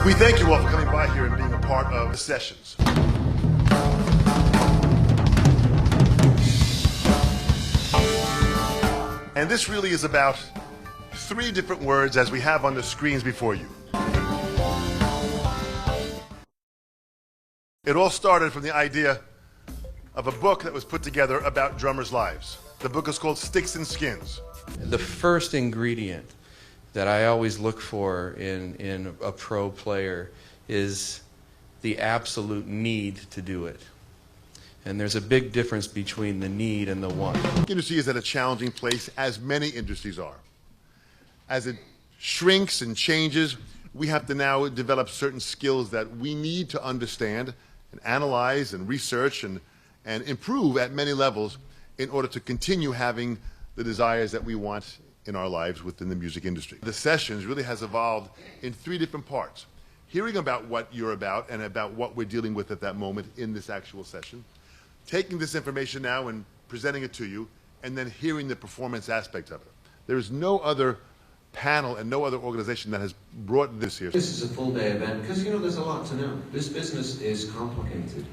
We thank you all for coming by here and being a part of the sessions. And this really is about 3 different words as we have on the screens before you. It all started from the idea of a book that was put together about drummers' lives. The book is called Sticks and Skins. The first ingredient that I always look for in a pro player is the absolute need to do it. And there's a big difference between the need and the want. The industry is at a challenging place, as many industries are. As it shrinks and changes, we have to now develop certain skills that we need to understand and analyze and research and improve at many levels in order to continue having the desires that we want in our lives within the music industry. The sessions really has evolved in 3 different parts. Hearing about what you're about and about what we're dealing with at that moment in this actual session, taking this information now and presenting it to you, and then hearing the performance aspect of it. There is no other panel and no other organization that has brought this here. This is a full-day event because, you know, there's a lot to know. This business is complicated.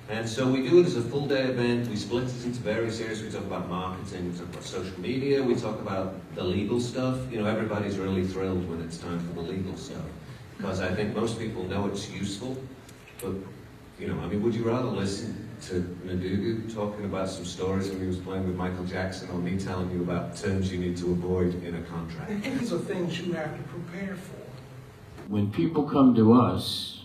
And so we do it as a full-day event. We split it into various areas. We talk about marketing, we talk about social media, we talk about the legal stuff. You know, everybody's really thrilled when it's time for the legal stuff because I think most people know it's useful. But, you know, I mean, would you rather listen to Nadugu talking about some stories when he was playing with Michael Jackson, or me telling you about terms you need to avoid in a contract? These are things you have to prepare for. When people come to us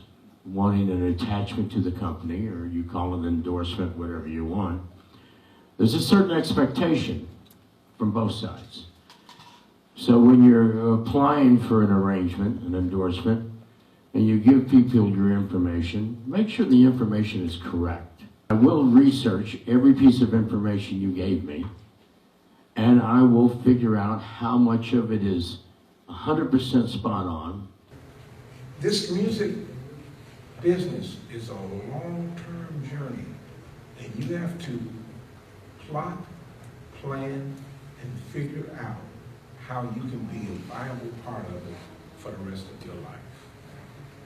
wanting an attachment to the company, or you call it an endorsement, whatever you want, there's a certain expectation from both sides. So when you're applying for an arrangement, an endorsement, and you give people your information, make sure the information is correct. I will research every piece of information you gave me, and I will figure out how much of it is 100% spot on. This music business is a long-term journey, and you have to plot, plan, and figure out how you can be a viable part of it for the rest of your life.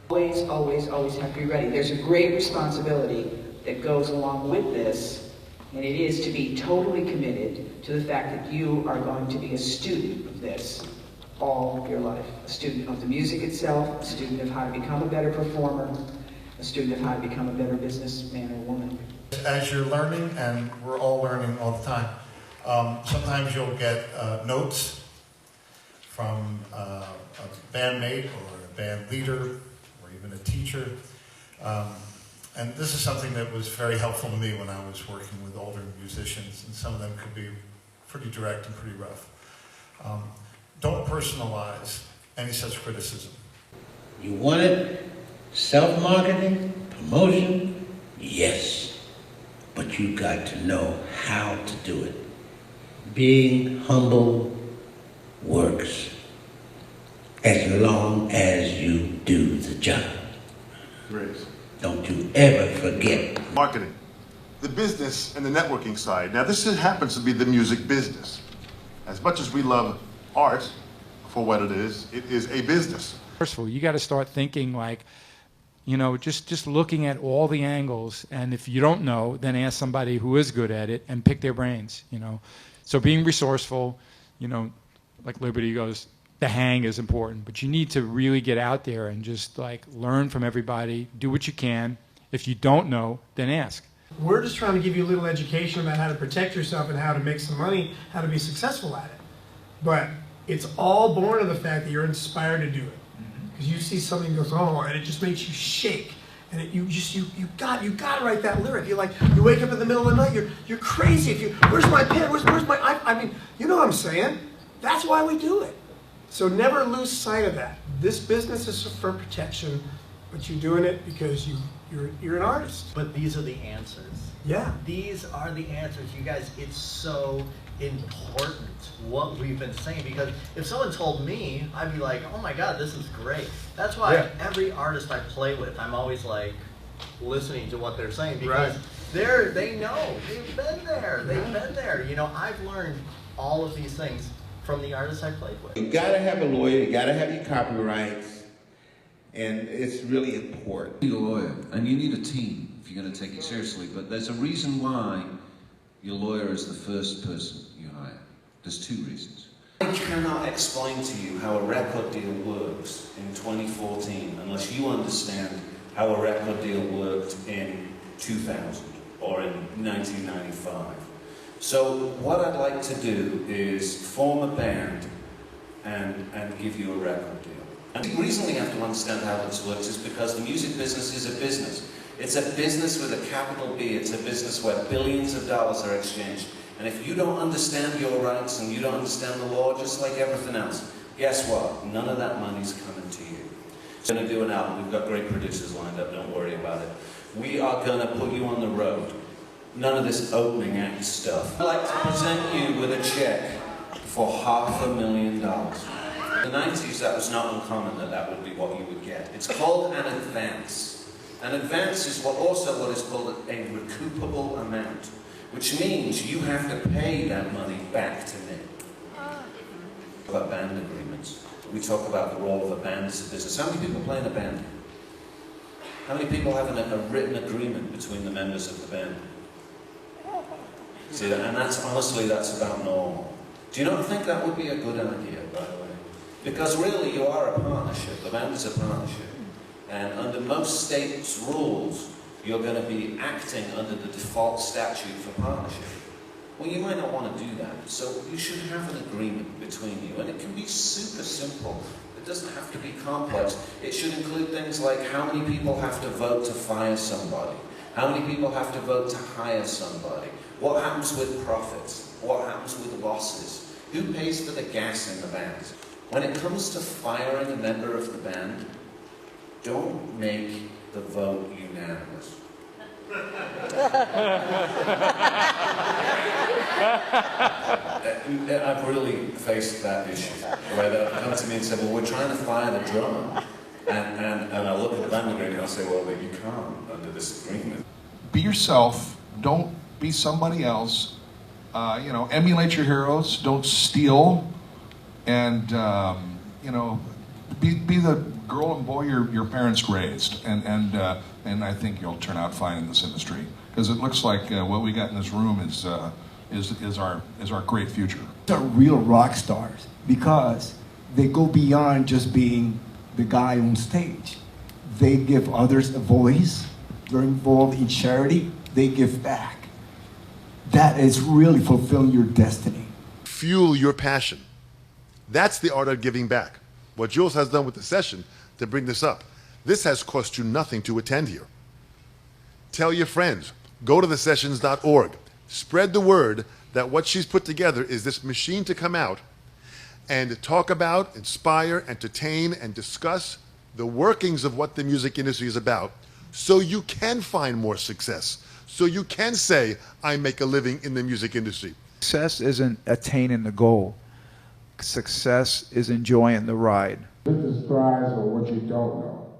Always, always, always have to be ready. There's a great responsibility that goes along with this, and it is to be totally committed to the fact that you are going to be a student of this all your life. A student of the music itself, a student of how to become a better performer, a student of how to become a better businessman or woman. As you're learning, and we're all learning all the time, sometimes you'll get notes from a bandmate or a band leader or even a teacher. And this is something that was very helpful to me when I was working with older musicians, and some of them could be pretty direct and pretty rough. Don't personalize any such criticism. You want it? Self-marketing? Promotion? Yes. But you got to know how to do it. Being humble works as long as you do the job. Great. Don't you ever forget. Marketing, the business and the networking side. Now this happens to be the music business. As much as we love art for what it is a business. First of all, you got to start thinking like, you know, just looking at all the angles, and if you don't know, then ask somebody who is good at it and pick their brains, you know. So being resourceful, you know, like Liberty goes, the hang is important, but you need to really get out there and just like learn from everybody, do what you can. If you don't know, then ask. We're just trying to give you a little education about how to protect yourself and how to make some money, how to be successful at it. But it's all born of the fact that you're inspired to do it. Because you see something goes, oh, and it just makes you shake. And you got to write that lyric. You're like, you wake up in the middle of the night, you're crazy. If you, where's my pen? Where's my, I mean, you know what I'm saying? That's why we do it. So never lose sight of that. This business is for protection, but you're doing it because you're an artist. But these are the answers. Yeah. These are the answers, you guys. It's so important what we've been saying, because if someone told me, I'd be like, oh my God, this is great. That's why every artist I play with, I'm always like listening to what they're saying, because they know, they've been there, been there. You know, I've learned all of these things from the artists I played with. You gotta have a lawyer, you gotta have your copyrights, And it's really important. You're a lawyer, and you need a team if you're going to take it seriously, but there's a reason why your lawyer is the first person you hire. There's two reasons. I cannot explain to you how a record deal works in 2014 unless you understand how a record deal worked in 2000 or in 1995. So what I'd like to do is form a band and give you a record deal. And the reason we have to understand how this works is because the music business is a business. It's a business with a capital B. It's a business where billions of dollars are exchanged. And if you don't understand your rights and you don't understand the law, just like everything else, guess what? None of that money's coming to you. We're going to do an album. We've got great producers lined up. Don't worry about it. We are going to put you on the road. None of this opening act stuff. I'd like to present you with a check for $500,000. In the 90s, that was not uncommon that would be what you would get. It's called an advance. An advance is also what is called a recoupable amount, which means you have to pay that money back to me. About band agreements. We talk about the role of a band as a business. How many people play in a band? How many people have a written agreement between the members of the band? See, and that's honestly, that's about normal. Do you not think that would be a good idea, by the way? Because really, you are a partnership. The band is a partnership. And under most states' rules, you're going to be acting under the default statute for partnership. Well, you might not want to do that. So you should have an agreement between you. And it can be super simple. It doesn't have to be complex. It should include things like how many people have to vote to fire somebody. How many people have to vote to hire somebody. What happens with profits? What happens with losses? Who pays for the gas in the band? When it comes to firing a member of the band, don't make the vote unanimous. I've really faced that issue, where they'll come to me and say, well, we're trying to fire the drummer. And I look at the band agreement and I'll say, well, you can't under this agreement. Be yourself. Don't be somebody else. Emulate your heroes. Don't steal. And, be the girl and boy your parents raised. And I think you'll turn out fine in this industry. Because it looks like what we got in this room is our great future. They're real rock stars because they go beyond just being the guy on stage. They give others a voice. They're involved in charity. They give back. That is really fulfilling your destiny. Fuel your passion. That's the art of giving back. What Jules has done with the session to bring this up. This has cost you nothing to attend here. Tell your friends. Go to thesessions.org. Spread the word that what she's put together is this machine to come out and talk about, inspire, entertain, and discuss the workings of what the music industry is about so you can find more success. So you can say, I make a living in the music industry. Success isn't attaining the goal. Success is enjoying the ride. Business thrives on what you don't know.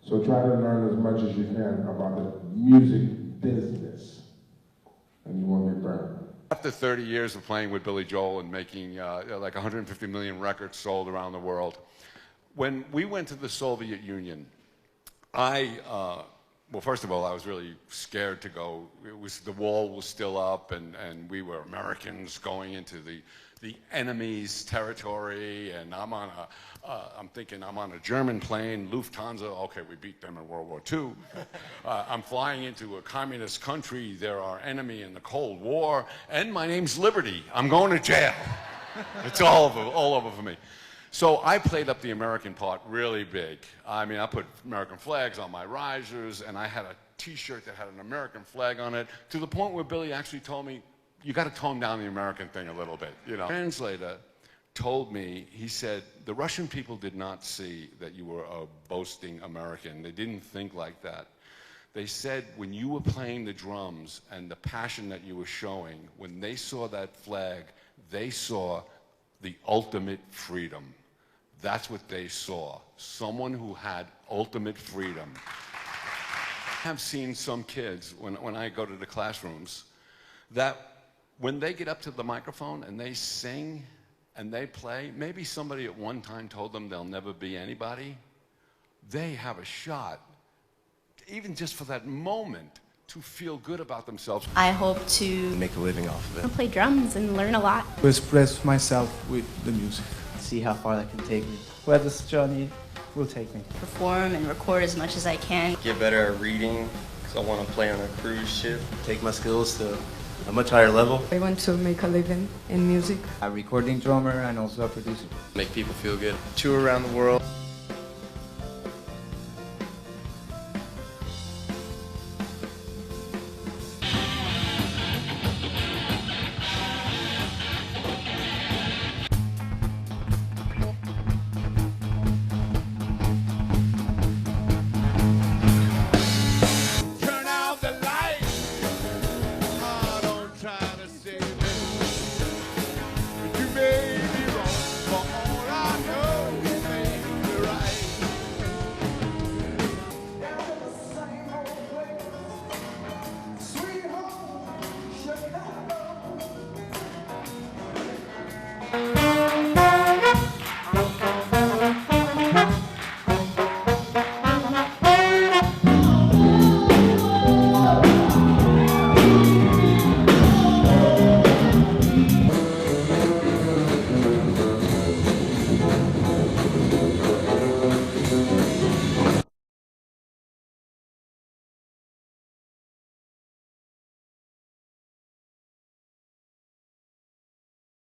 So try to learn as much as you can about the music business. And you won't get burned. After 30 years of playing with Billy Joel and making like 150 million records sold around the world, when we went to the Soviet Union, well, first of all, I was really scared to go. The wall was still up, and we were Americans going into the enemy's territory, and I'm thinking I'm on a German plane, Lufthansa, okay, we beat them in World War II. I'm flying into a communist country, they're our enemy in the Cold War, and my name's Liberty. I'm going to jail. It's all over for me. So I played up the American part really big. I mean, I put American flags on my risers, and I had a T-shirt that had an American flag on it, to the point where Billy actually told me, you got to tone down the American thing a little bit. You know, the translator told me, he said, the Russian people did not see that you were a boasting American. They didn't think like that. They said when you were playing the drums and the passion that you were showing, when they saw that flag, they saw the ultimate freedom. That's what they saw. Someone who had ultimate freedom. I have seen some kids, when I go to the classrooms, that when they get up to the microphone and they sing and they play, maybe somebody at one time told them they'll never be anybody. they have a shot, even just for that moment, to feel good about themselves. I hope to make a living off of it. play drums and learn a lot. To express myself with the music. See how far that can take me. Where this journey will take me. Perform and record as much as I can. Get better at reading, because I want to play on a cruise ship. Take my skills to a much higher level. I want to make a living in music. A recording drummer and also a producer. Make people feel good. Tour around the world.